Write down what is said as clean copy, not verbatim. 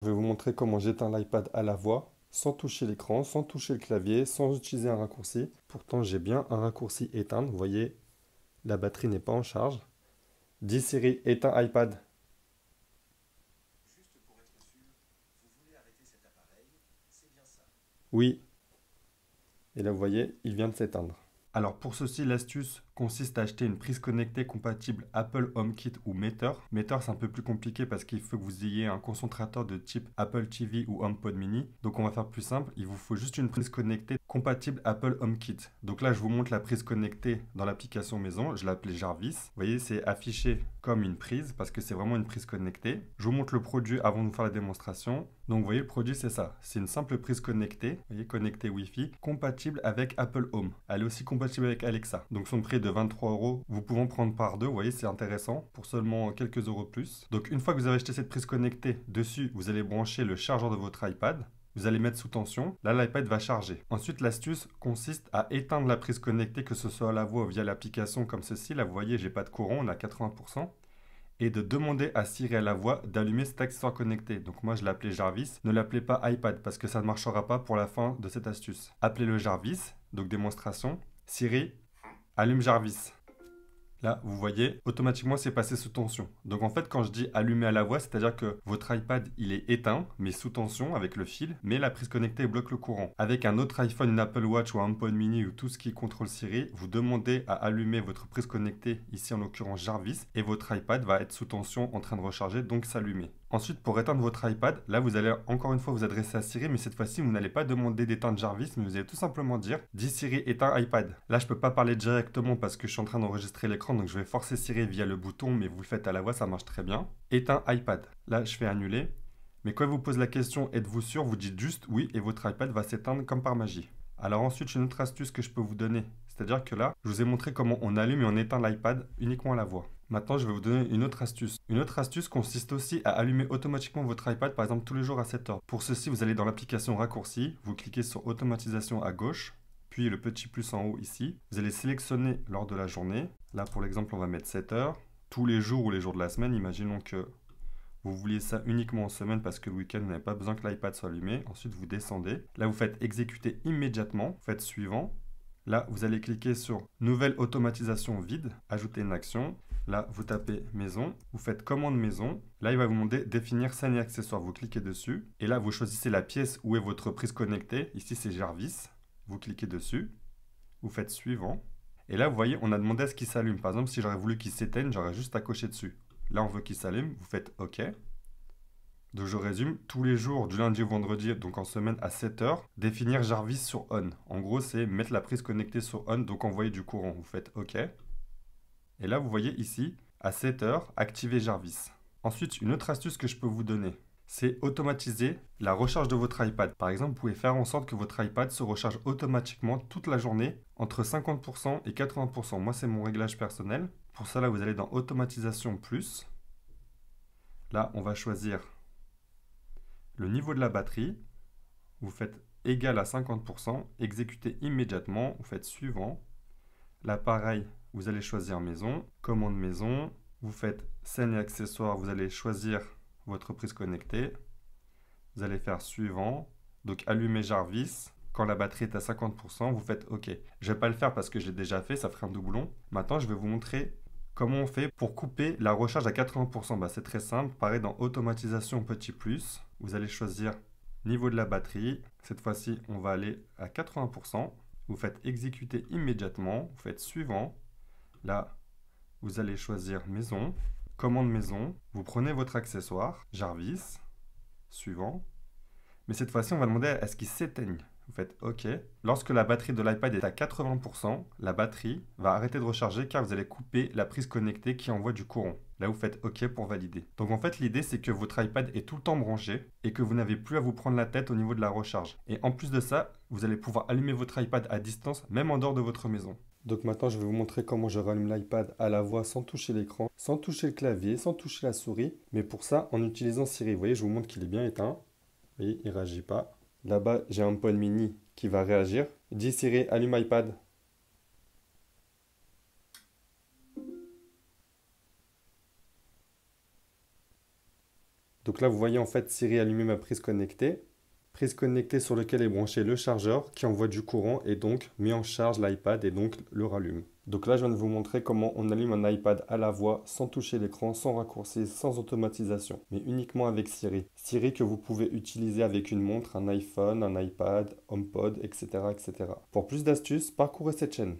Je vais vous montrer comment j'éteins l'iPad à la voix, sans toucher l'écran, sans toucher le clavier, sans utiliser un raccourci. Pourtant, j'ai bien un raccourci éteindre. Vous voyez, la batterie n'est pas en charge. Dis Siri, éteins iPad. Juste pour être sûr, vous voulez arrêter cet appareil, c'est bien ça. Oui. Et là, vous voyez, il vient de s'éteindre. Alors pour ceci, l'astuce consiste à acheter une prise connectée compatible Apple HomeKit ou Matter. Matter, c'est un peu plus compliqué parce qu'il faut que vous ayez un concentrateur de type Apple TV ou HomePod mini. Donc on va faire plus simple, il vous faut juste une prise connectée compatible Apple HomeKit. Donc là, je vous montre la prise connectée dans l'application maison, je l'ai appelée Jarvis. Vous voyez, c'est affiché comme une prise parce que c'est vraiment une prise connectée. Je vous montre le produit avant de vous faire la démonstration. Donc vous voyez, le produit c'est ça, c'est une simple prise connectée, vous voyez, connectée Wi-Fi, compatible avec Apple Home. Elle est aussi compatible avec Alexa. Donc son prix est de 23 euros. Vous pouvez en prendre par deux, vous voyez, c'est intéressant, pour seulement quelques euros de plus. Donc une fois que vous avez acheté cette prise connectée, dessus, vous allez brancher le chargeur de votre iPad. Vous allez mettre sous tension, là l'iPad va charger. Ensuite, l'astuce consiste à éteindre la prise connectée, que ce soit à la voix ou via l'application comme ceci. Là, vous voyez, j'ai pas de courant, on est à 80%. Et de demander à Siri à la voix d'allumer cet accessoire connecté. Donc moi je l'ai appelé Jarvis. Ne l'appelez pas iPad parce que ça ne marchera pas pour la fin de cette astuce. Appelez-le Jarvis, donc démonstration. Siri, allume Jarvis. Là, vous voyez, automatiquement, c'est passé sous tension. Donc en fait, quand je dis allumer à la voix, c'est-à-dire que votre iPad, il est éteint, mais sous tension avec le fil, mais la prise connectée bloque le courant. Avec un autre iPhone, une Apple Watch ou un HomePod mini ou tout ce qui contrôle Siri, vous demandez à allumer votre prise connectée, ici en l'occurrence Jarvis, et votre iPad va être sous tension en train de recharger, donc s'allumer. Ensuite, pour éteindre votre iPad, là, vous allez encore une fois vous adresser à Siri, mais cette fois-ci, vous n'allez pas demander d'éteindre Jarvis, mais vous allez tout simplement dire dis Siri, éteins iPad. Là, je peux pas parler directement parce que je suis en train d'enregistrer l'écran, donc je vais forcer Siri via le bouton, mais vous le faites à la voix, ça marche très bien. Éteins iPad. Là, je fais annuler. Mais quand il vous pose la question êtes-vous sûr, vous dites juste oui et votre iPad va s'éteindre comme par magie. Alors ensuite, j'ai une autre astuce que je peux vous donner. C'est-à-dire que là, je vous ai montré comment on allume et on éteint l'iPad uniquement à la voix. Maintenant, je vais vous donner une autre astuce. Une autre astuce consiste aussi à allumer automatiquement votre iPad, par exemple tous les jours à 7 heures. Pour ceci, vous allez dans l'application raccourci, vous cliquez sur automatisation à gauche, puis le petit plus en haut ici. Vous allez sélectionner lors de la journée. Là, pour l'exemple, on va mettre 7 heures. Tous les jours ou les jours de la semaine, imaginons que vous vouliez ça uniquement en semaine parce que le week-end, vous n'avez pas besoin que l'iPad soit allumé. Ensuite, vous descendez. Là, vous faites exécuter immédiatement. Vous faites suivant. Là, vous allez cliquer sur nouvelle automatisation vide, ajouter une action. Là, vous tapez maison, vous faites commande maison. Là, il va vous demander définir scène et accessoires. Vous cliquez dessus. Et là, vous choisissez la pièce où est votre prise connectée. Ici, c'est Jarvis. Vous cliquez dessus. Vous faites suivant. Et là, vous voyez, on a demandé à ce qu'il s'allume. Par exemple, si j'aurais voulu qu'il s'éteigne, j'aurais juste à cocher dessus. Là, on veut qu'il s'allume. Vous faites OK. Donc je résume, tous les jours du lundi au vendredi, donc en semaine à 7 heures, définir Jarvis sur on. En gros, c'est mettre la prise connectée sur on, donc envoyer du courant. Vous faites OK. Et là, vous voyez ici, à 7 heures, activer Jarvis. Ensuite, une autre astuce que je peux vous donner, c'est automatiser la recharge de votre iPad. Par exemple, vous pouvez faire en sorte que votre iPad se recharge automatiquement toute la journée entre 50% et 80%. Moi, c'est mon réglage personnel. Pour cela, vous allez dans Automatisation plus. Là, on va choisir le niveau de la batterie. Vous faites égal à 50%, exécutez immédiatement, vous faites suivant. Là, pareil, vous allez choisir maison, commande maison, vous faites scène et accessoires, vous allez choisir votre prise connectée, vous allez faire suivant, donc allumer Jarvis. Quand la batterie est à 50%, vous faites OK. Je ne vais pas le faire parce que j'ai déjà fait, ça ferait un doublon. Maintenant, je vais vous montrer comment on fait pour couper la recharge à 80%. Bah, c'est très simple, pareil dans automatisation petit plus, vous allez choisir niveau de la batterie. Cette fois-ci, on va aller à 80%. Vous faites exécuter immédiatement. Vous faites suivant. Là, vous allez choisir maison, commande maison. Vous prenez votre accessoire, Jarvis, suivant. Mais cette fois-ci, on va demander à ce qu'il s'éteigne. Vous faites OK. Lorsque la batterie de l'iPad est à 80%, la batterie va arrêter de recharger car vous allez couper la prise connectée qui envoie du courant. Là, vous faites OK pour valider. Donc en fait, l'idée, c'est que votre iPad est tout le temps branché et que vous n'avez plus à vous prendre la tête au niveau de la recharge. Et en plus de ça, vous allez pouvoir allumer votre iPad à distance, même en dehors de votre maison. Donc maintenant, je vais vous montrer comment je rallume l'iPad à la voix sans toucher l'écran, sans toucher le clavier, sans toucher la souris. Mais pour ça, en utilisant Siri. Vous voyez, je vous montre qu'il est bien éteint. Vous voyez, il ne réagit pas. Là-bas, j'ai un HomePod mini qui va réagir. Dis Siri, allume iPad. Donc Donc là, vous voyez en fait Siri allumer ma prise connectée sur laquelle est branché le chargeur qui envoie du courant et donc met en charge l'iPad et donc le rallume. Donc là, je viens de vous montrer comment on allume un iPad à la voix sans toucher l'écran, sans raccourci, sans automatisation, mais uniquement avec Siri. Siri que vous pouvez utiliser avec une montre, un iPhone, un iPad, HomePod, etc., etc. Pour plus d'astuces, parcourez cette chaîne.